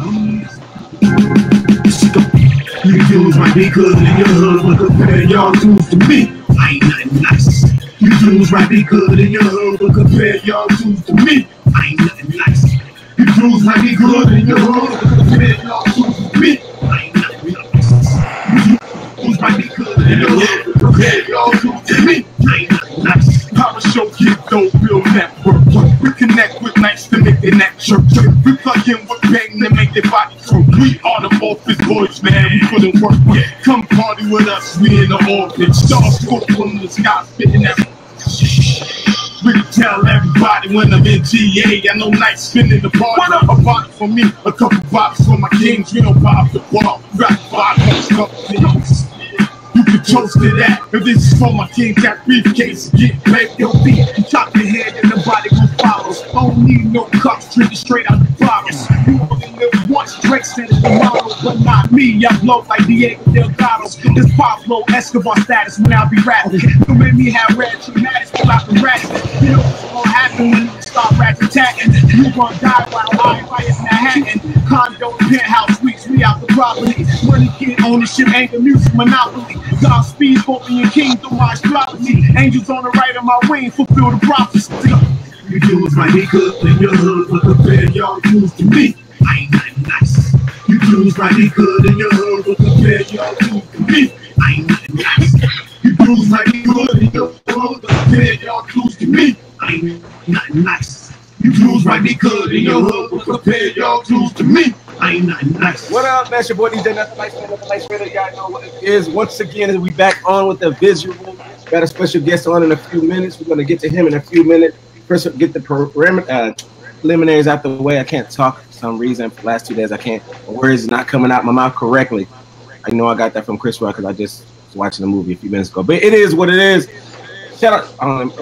You dudes might be good in your hood, but compare y'all dudes to me, I ain't nothing nice. You dudes might be good in your hood, but compare y'all dudes to me, I ain't nothing nice. You dudes might be good in your hood, but compare y'all dudes to me, I ain't nothing nice. You dudes might be good in your hood, but compare y'all dudes to me, I ain't nothing nice. Power show, kid, don't build network. We connect with nights to make their neck chirp. We plug in with bang to make their body chirp. We are the office boys, man, we put in work. Come party with us, we in the orbit. Stars go from the sky, spitting that. We can tell everybody when I'm in GA. I know nights spinning the party. A body for me, a couple bottles for my kings. We don't pop the ball, rap bottles, couple things. You can toast to that. If this is for my king, that briefcase, get paid your feet. Chop your head and the body will follow. Don't need no cups, drink it straight out the bottles. You only live once, Drake said it's the motto, but not me. I blow like Diego Delgado. This Pablo Escobar status when I be rapping. You made me have red traumatic about the rats. You know what's gonna happen when you start rat-attacking. You gonna die while I in Manhattan. Condo, penthouse suites, we out the property. Money, kid, ownership, ain't the music monopoly. Godspeed, hoping your king through my astrology. Angels on the right of my wing, fulfill the prophecy. You dudes might be good in your hood, but compare y'all dudes to me, I ain't nothing nice. You dudes might be good in your hood, but compare y'all dudes to me, I ain't nothing nice. You dudes might be good in your hood, but compare y'all dudes to me, I ain't nothing nice. You dudes might be good in your hood, but compare y'all dudes to me, I ain't nothing nice. What up, man? It's your boy DJ Nothin, Nothin Nice Radio. Y'all know what it is. Once again, we back on with the visual. Got a special guest on in a few minutes. We're gonna get to him in a few minutes. First, get the preliminaries out the way. I can't talk for some reason. For the last 2 days, I can't. My words not coming out my mouth correctly. I know I got that from Chris Rock because I just was watching the movie a few minutes ago. But it is what it is. Shout out,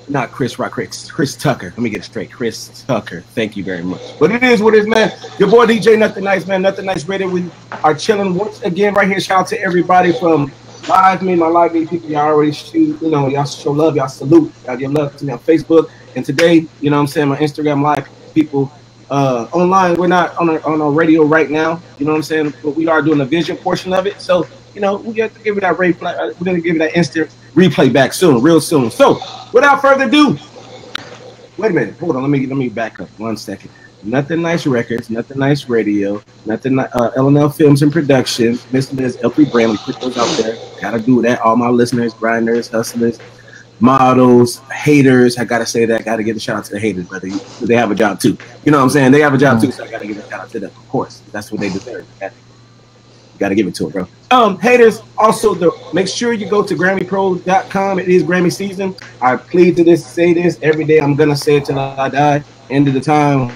not Chris Rock, Chris Tucker. Let me get it straight. Chris Tucker. Thank you very much. But it is what it is, man. Your boy DJ Nothin Nice, man. Nothin Nice Radio. We are chilling once again right here. Shout out to everybody from Live Me, my Live Me people. Y'all already shoot, you know, y'all show love, y'all salute, y'all give love to me on Facebook. And today, you know what I'm saying, my Instagram Live people online. We're not on a radio right now, you know what I'm saying, but we are doing a vision portion of it. So, you know, we have to give it that replay. We're going to give it that instant replay back soon, real soon. So, without further ado, wait a minute, hold on, let me back up 1 second. Nothin Nice Records, Nothin Nice Radio, L&L Films and Productions, Mr. Ms. LP Brand. We put those out there. Gotta do that. All my listeners, grinders, hustlers, models, haters. I gotta say that. Gotta give a shout out to the haters, brother. They have a job too. You know what I'm saying? They have a job too, so I gotta give a shout out to them. Of course, that's what they deserve. Gotta give it to them, bro. Haters, also make sure you go to GrammyPro.com. It is Grammy season. I plead to say this every day. I'm gonna say it till I die. End of the time.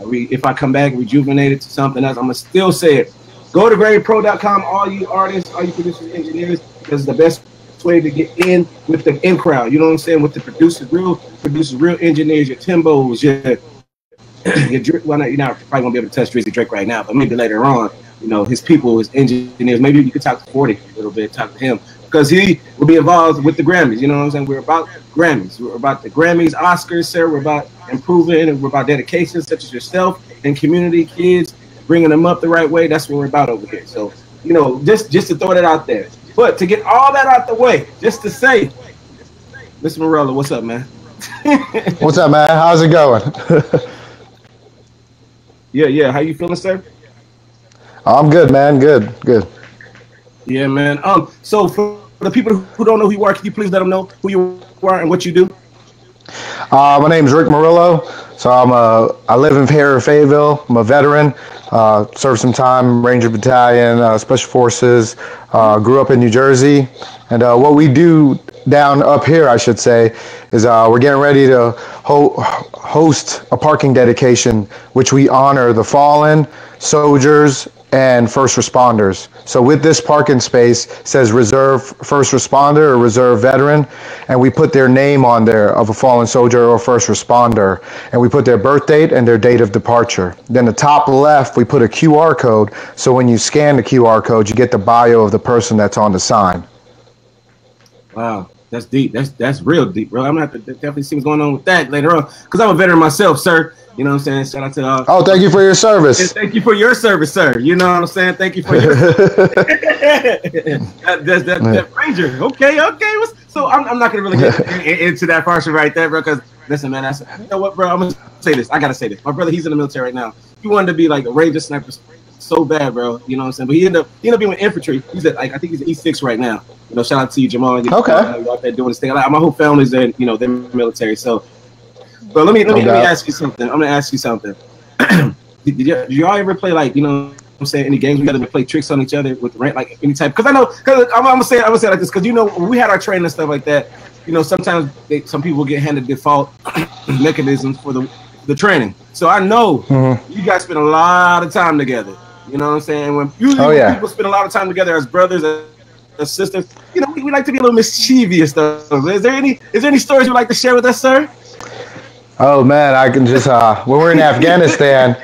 If I come back rejuvenated to something else, I'm gonna still say it. Go to GrammyPro.com, all you artists, all you producers, engineers, because it's the best way to get in with the in crowd. You know what I'm saying? With the producers, real engineers, your Timbos, your well, you're not probably gonna be able to touch Drizzy Drake right now, but maybe later on, you know, his people, his engineers. Maybe you could talk to 40 a little bit, talk to him, because he will be involved with the Grammys. You know what I'm saying? We're about Grammys. We're about the Grammys, Oscars, sir. We're about improving, and we're about dedication, such as yourself and community kids, bringing them up the right way. That's what we're about over here. So, you know, just to throw that out there. But to get all that out the way, just to say, Mr. Morello, what's up, man? What's up, man? How's it going? Yeah. How you feeling, sir? I'm good, man. Good. Yeah, man. So for the people who don't know who you are, can you please let them know who you are and what you do? My name's Rick Murillo. So I live in Fayetteville. I'm a veteran. Served some time, Ranger Battalion, Special Forces. Grew up in New Jersey. And what we do down up here, I should say, is we're getting ready to host a parking dedication, which we honor the fallen soldiers and first responders. So with this parking space, it says reserve first responder or reserve veteran, and we put their name on there of a fallen soldier or first responder, and we put their birth date and their date of departure. Then the top left, we put a QR code, so when you scan the QR code, you get the bio of the person that's on the sign. Wow. That's deep. That's real deep, bro. I'm gonna have to definitely see what's going on with that later on, because I'm a veteran myself, sir. You know what I'm saying? Shout out to oh, thank you for your service. thank you for your service, sir. You know what I'm saying? Thank you for your that Ranger. Okay. So I'm not gonna really get into that portion right there, bro. Because listen, man, you know what, bro? I'm gonna say this. I gotta say this. My brother, he's in the military right now. He wanted to be like a Ranger sniper so bad, bro. You know what I'm saying? But he ended up being with infantry. He's at I think he's at E6 right now. You know, shout out to you, Jamal. Okay. Out there doing this thing. My whole family's in, they're military. So, but let me ask you something. I'm gonna ask you something. Did y'all ever play what I'm saying, any games together to play tricks on each other with like any type? Because I'm gonna say it like this, because when we had our training and stuff like that, sometimes some people get handed default mechanisms for the training. So I know you guys spend a lot of time together. You know what I'm saying? When people spend a lot of time together as brothers, as sisters, we like to be a little mischievous stuff. Is there any stories you'd like to share with us, sir? Oh man, I can just when we're in Afghanistan,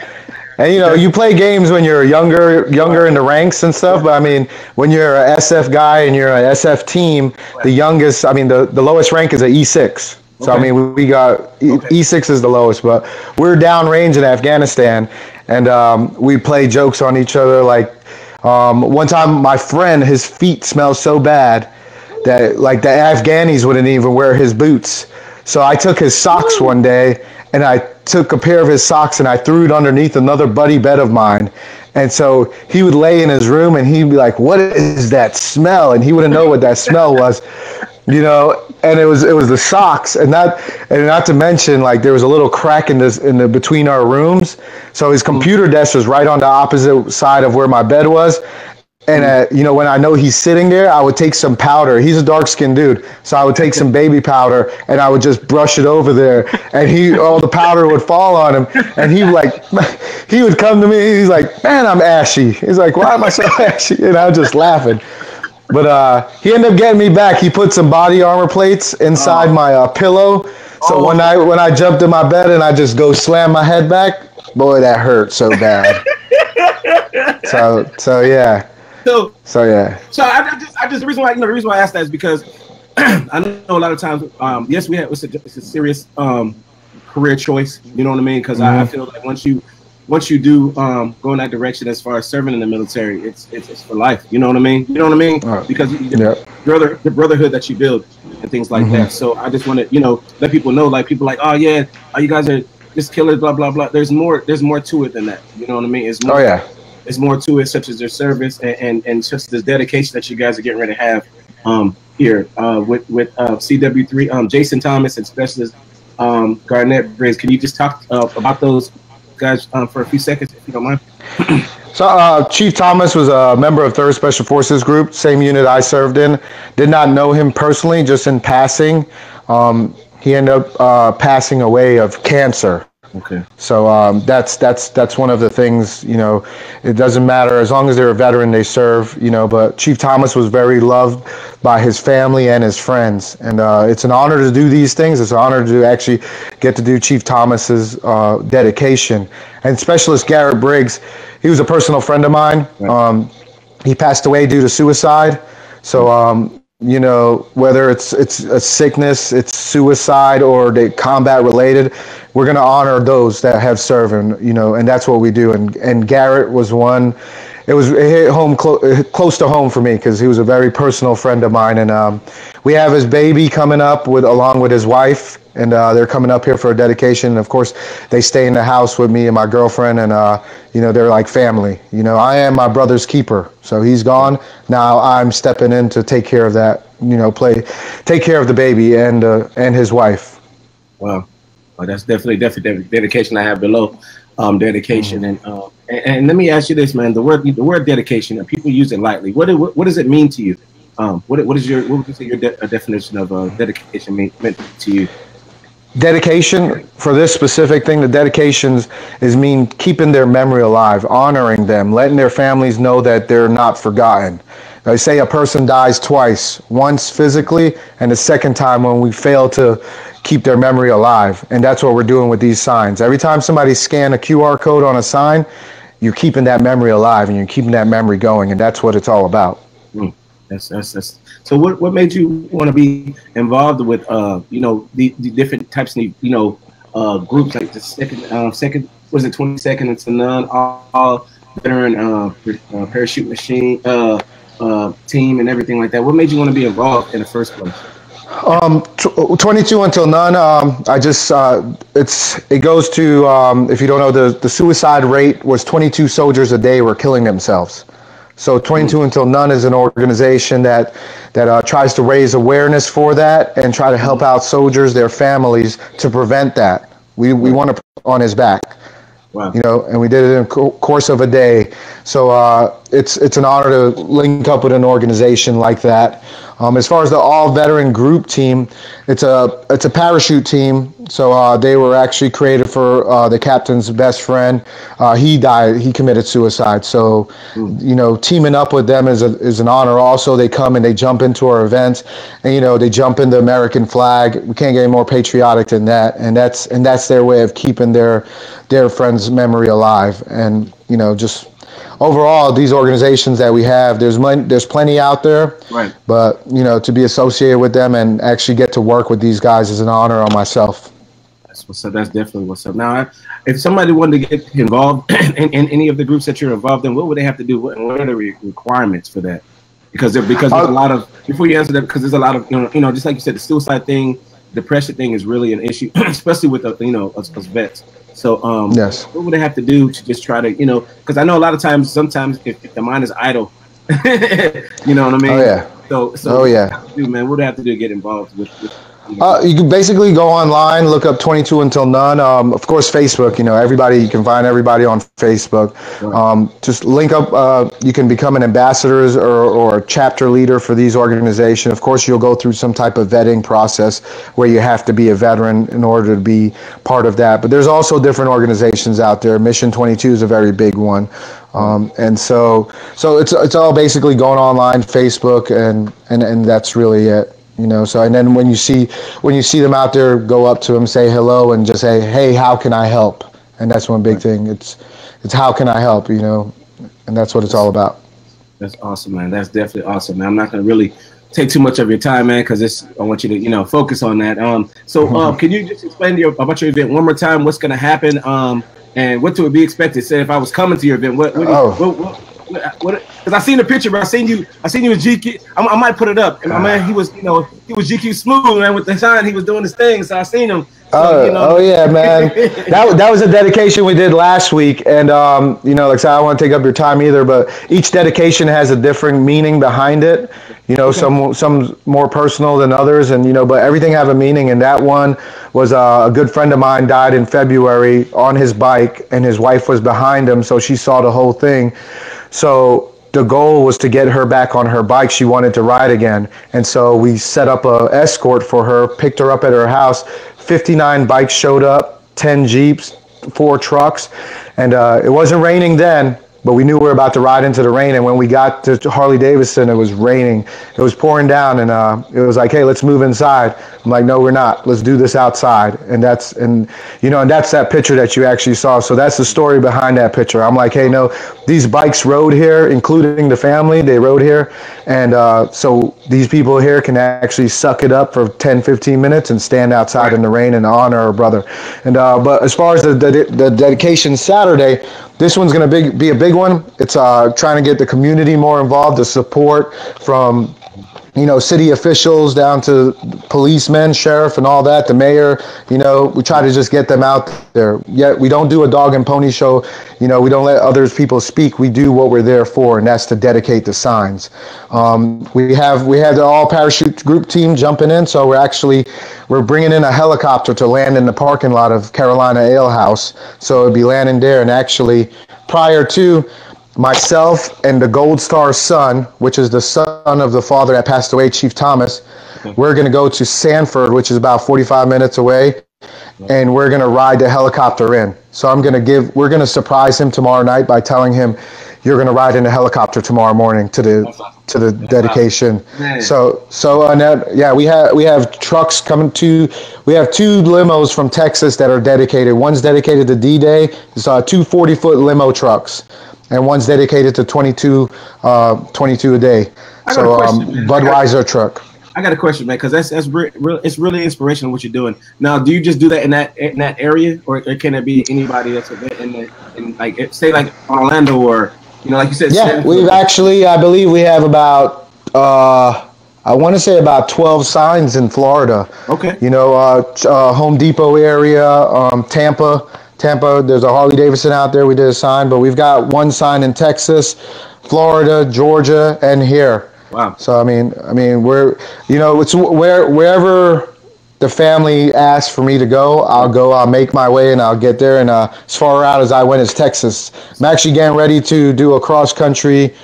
and you play games when you're younger in the ranks and stuff. But I mean, when you're a SF guy and you're an SF team, the youngest, the lowest rank is a E6. So I mean, we got E6 is the lowest, but we're downrange in Afghanistan, and we play jokes on each other. Like one time, my friend, his feet smelled so bad that like the Afghanis wouldn't even wear his boots. So I took his socks one day, and I took a pair of his socks and I threw it underneath another buddy bed of mine. And so he would lay in his room and he'd be like, "What is that smell?" And he wouldn't know what that smell was, and it was the socks, and not to mention, like, there was a little crack in the between our rooms. So his computer desk was right on the opposite side of where my bed was. And when I know he's sitting there, I would take some powder. He's a dark-skinned dude, so I would take some baby powder and I would just brush it over there, and all the powder would fall on him. And he would come to me. He's like, "Man, I'm ashy." He's like, "Why am I so ashy?" And I was just laughing. But he ended up getting me back. He put some body armor plates inside my pillow. So one night when I jumped in my bed and I just go slam my head back, boy, that hurt so bad. So yeah. So yeah. So I just the reason why I asked that is because I know a lot of times, yes, it's a serious career choice. You know what I mean? Because I feel like once you do go in that direction as far as serving in the military, it's for life. You know what I mean? Because the brotherhood that you build and things like that. So I just want to let people know, like, people like, "Oh yeah, you guys are just killers," blah blah blah. There's more to it than that. You know what I mean? It's more. Oh yeah. There's more to it, such as their service and just this dedication that you guys are getting ready to have here with CW3, Jason Thomas and Specialist Garrett Briggs. Can you just talk about those guys for a few seconds, if you don't mind? So Chief Thomas was a member of 3rd Special Forces Group, same unit I served in. Did not know him personally, just in passing. He ended up passing away of cancer. Okay. So that's one of the things, it doesn't matter, as long as they're a veteran, they serve, but Chief Thomas was very loved by his family and his friends. And it's an honor to do these things. It's an honor to actually get to do Chief Thomas's dedication. And Specialist Garrett Briggs, he was a personal friend of mine. Right. He passed away due to suicide. So, whether it's a sickness, it's suicide, or they combat related, we're going to honor those that have served, and that's what we do. And Garrett was one. It hit home close to home for me, because he was a very personal friend of mine. And we have his baby coming up along with his wife, and they're coming up here for a dedication. And of course, they stay in the house with me and my girlfriend, and they're like family. I am my brother's keeper, so he's gone. Now I'm stepping in to take care of that. Take care of the baby and his wife. Wow. Well, that's definitely dedication. I have below dedication. And let me ask you this, man. The word dedication, people use it lightly. What does it mean to you? What would you say your definition of dedication meant to you? Dedication, for this specific thing, the dedications mean keeping their memory alive, honoring them, letting their families know that they're not forgotten. They say a person dies twice, once physically, and the second time when we fail to keep their memory alive. And that's what we're doing with these signs. Every time somebody scan a QR code on a sign, you're keeping that memory alive and you're keeping that memory going, and that's what it's all about. That's. So what made you want to be involved with the different types of groups like the second was it 22nd and to none all veteran parachute machine team and everything like that. What made you want to be involved in the first place? 22 until none. I just it goes to if you don't know, the suicide rate was 22 soldiers a day were killing themselves. So 22 until none is an organization that tries to raise awareness for that and try to help out soldiers, their families, to prevent that. We want to put on his back. Wow. And we did it in the course of a day. So it's an honor to link up with an organization like that. As far as the all-veteran group team, it's a parachute team. So they were actually created for the captain's best friend. He died. He committed suicide. So, teaming up with them is an honor. Also, they come and they jump into our events, and they jump in the American flag. We can't get any more patriotic than that. And that's their way of keeping their friend's memory alive. And just overall, these organizations that we have, there's plenty out there. Right. But to be associated with them and actually get to work with these guys is an honor on myself. That's what's up. That's definitely what's up. Now, if somebody wanted to get involved in any of the groups that you're involved in, what would they have to do? What are the requirements for that? Because there's a lot of, before you answer that, because there's a lot of just like you said, the suicide thing, depression thing is really an issue, especially with us vets. So yes. What would they have to do to just try to because I know a lot of times, sometimes if the mind is idle, you know what I mean? Oh yeah. So oh yeah. What would they have to do to get involved with you can basically go online, look up 22 until none. Of course, Facebook. You can find everybody on Facebook. Right. Just link up. You can become an ambassador or a chapter leader for these organizations. Of course, you'll go through some type of vetting process where you have to be a veteran in order to be part of that. But there's also different organizations out there. Mission 22 is a very big one. And so it's all basically going online, Facebook, and that's really it. So and then when you see them out there, go up to them, say hello, and just say, hey, how can I help? And that's one big thing. It's how can I help? And that's what it's all about. That's awesome, man. That's definitely awesome, man. I'm not gonna really take too much of your time, man, because I want you to focus on that. Can you just explain about your event one more time? What's gonna happen? And what to be expected? Say if I was coming to your event, what because I seen the picture, bro. I seen you with GQ. I might put it up. And my man, he was GQ smooth, man, with the sign. He was doing his thing, so I seen him. So, oh yeah, man. that was a dedication we did last week, and like I said, I don't want to take up your time either, but each dedication has a different meaning behind it. Some more personal than others, and but everything have a meaning. And that one was a good friend of mine died in February on his bike, and his wife was behind him, so she saw the whole thing. So the goal was to get her back on her bike. She wanted to ride again. And so we set up a escort for her, picked her up at her house. 59 bikes showed up, 10 Jeeps, 4 trucks. And it wasn't raining then, but we knew we were about to ride into the rain. And when we got to Harley Davidson, it was raining. It was pouring down, and it was like, hey, let's move inside. I'm like, no, we're not. Let's do this outside. And that's that picture that you actually saw. So that's the story behind that picture. I'm like, hey, no, these bikes rode here, including the family. They rode here. And so these people here can actually suck it up for 10, 15 minutes and stand outside in the rain and honor our brother. And but as far as the dedication Saturday, this one's going to be a big one. It's trying to get the community more involved, the support from city officials down to policemen, sheriff, and all that, the mayor. We try to just get them out there. Yet we don't do a dog and pony show. We don't let other people speak. We do what we're there for, and that's to dedicate the signs. We have the all parachute group team jumping in, so we're bringing in a helicopter to land in the parking lot of Carolina Ale House. So it'll be landing there, and actually prior to myself and the Gold Star's son, which is the son of the father that passed away, Chief Thomas, we're going to go to Sanford, which is about 45 minutes away, and we're going to ride the helicopter in. So we're going to surprise him tomorrow night by telling him, you're going to ride in a helicopter tomorrow morning to the dedication. We have trucks coming we have 2 limos from Texas that are dedicated. One's dedicated to D-Day. It's 2 40-foot limo trucks. and one's dedicated to 22 a day. So Budweiser truck. I got a question, man, because that's it's really inspirational what you're doing. Now, do you just do that in that area, or can it be anybody that's in like say like Orlando or like you said? Yeah, we've actually, I believe we have about I want to say about 12 signs in Florida. Okay. Home Depot area, Tampa. There's a Harley Davidson out there. We did a sign, but we've got one sign in Texas, Florida, Georgia, and here. Wow. So I mean, we're it's wherever the family asks for me to go, I'll go. I'll make my way and I'll get there. And as far out as I went is Texas. I'm actually getting ready to do a cross country.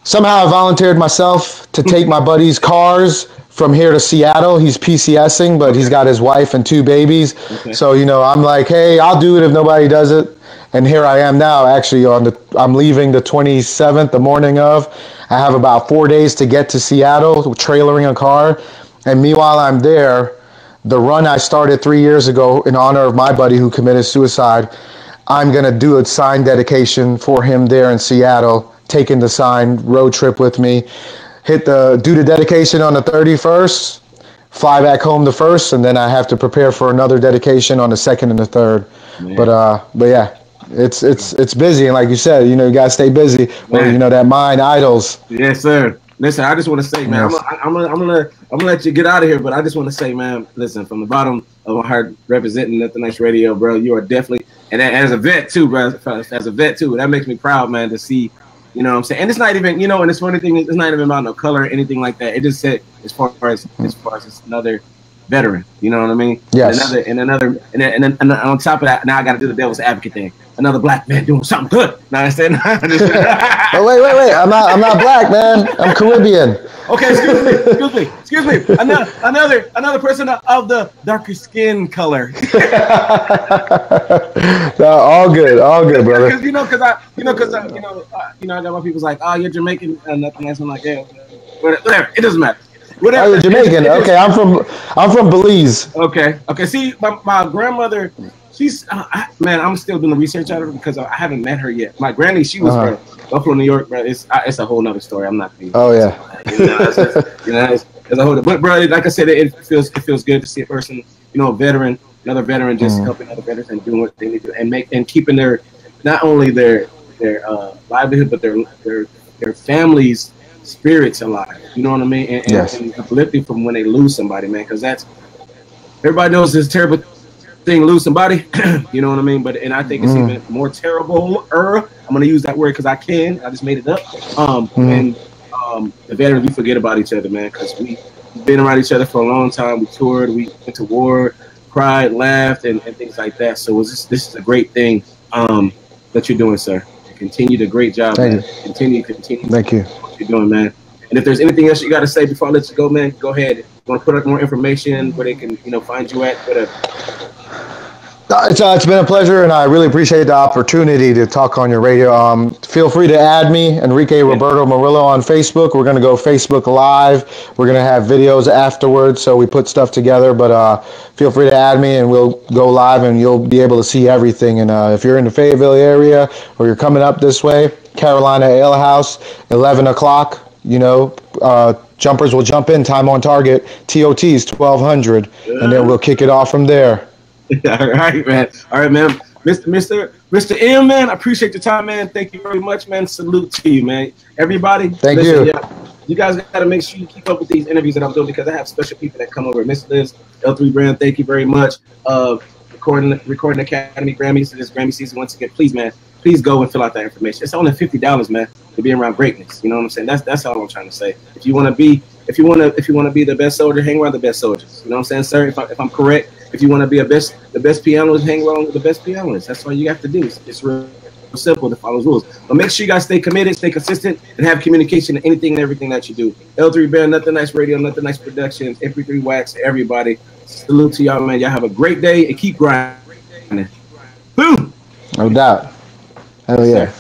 Somehow I volunteered myself to take my buddy's cars from here to Seattle. He's PCSing, but he's got his wife and 2 babies. Okay. So I'm like, hey, I'll do it if nobody does it. And here I am now. Actually, I'm leaving the 27th, the morning of. I have about 4 days to get to Seattle, trailering a car. And meanwhile, I'm there. The run I started 3 years ago in honor of my buddy who committed suicide, I'm going to do a sign dedication for him there in Seattle, taking the sign road trip with me. Do the dedication on the 31st, fly back home the 1st, and then I have to prepare for another dedication on the 2nd and the 3rd. Man. But yeah. It's busy, and like you said, you gotta stay busy. Or that mind idles. Yes, sir. Listen, I just want to say, man, yes. I'm gonna let you get out of here, but I just want to say, man, listen, from the bottom of my heart, representing Nothin Nice Radio, bro, you are definitely, and as a vet too, bro, as a vet too, that makes me proud, man, to see. You know what I'm saying? And it's not even, and it's funny thing, it's not even about no color or anything like that. It just said as far as it's another veteran. You know what I mean? Yes. And then on top of that, now I got to do the devil's advocate thing. Another black man doing something good. Now I said, oh, wait. I'm not black, man. I'm Caribbean. Okay, excuse me. Another person of the darker skin color. No, all good, brother. Because I got my people's like, oh, you're Jamaican and nothing else. I'm like, yeah, whatever. It doesn't matter. Whatever. Oh, you're Jamaican. Okay, I'm from Belize. Okay. See, my grandmother. She's I'm still doing the research out of her because I haven't met her yet. My granny, she was from Buffalo, New York, bro. It's a whole nother story. I'm not. Oh yeah. It's a whole. But bro, like I said, it feels good to see a person, a veteran, another veteran, just helping other veterans and doing what they need to do and keeping their not only their livelihood but their families' spirits alive. You know what I mean? And uplifting from when they lose somebody, man. Because everybody knows it's terrible thing to lose somebody. You know what I mean? And I think it's even more terrible. I'm gonna use that word because I just made it up. And the veterans, we forget about each other, man, because we've been around each other for a long time. We toured, we went to war, cried, laughed, and things like that. So this is a great thing that you're doing, sir. Continue the great job. Thank man. you. Continue. Thank you. What you're doing, man. And if there's anything else you got to say before I let you go, man, go ahead. You want to put up more information where they can, find you at? It's been a pleasure, and I really appreciate the opportunity to talk on your radio. Feel free to add me, Enrique Roberto Murillo, on Facebook. We're going to go Facebook Live. We're going to have videos afterwards, so we put stuff together. But feel free to add me, and we'll go live, and you'll be able to see everything. And if you're in the Fayetteville area or you're coming up this way, Carolina Ale House, 11 o'clock, jumpers will jump in, time on target, TOT's 1200, and then we'll kick it off from there. All right, man. Mr. M, man, I appreciate your time, man. Thank you very much, man. Salute to you, man. Everybody, thank you. Yeah, you guys got to make sure you keep up with these interviews that I'm doing because I have special people that come over. Miss Liz, L3 Brand, thank you very much. Recording Academy Grammys this Grammy season once again. Please, man, please go and fill out that information. It's only $50, man, to be around greatness. You know what I'm saying? That's all I'm trying to say. If you want to be the best soldier, hang around the best soldiers. You know what I'm saying, sir? If I'm correct. If you want to be the best pianist, hang around with the best pianists. That's all you have to do. It's real simple to follow rules. But make sure you guys stay committed, stay consistent, and have communication in anything and everything that you do. L3 Band, Nothin Nice Radio, Nothin Nice Productions, MP3 Wax, everybody. Salute to y'all, man. Y'all have a great day and keep grinding. Boom. No doubt. Hell yeah.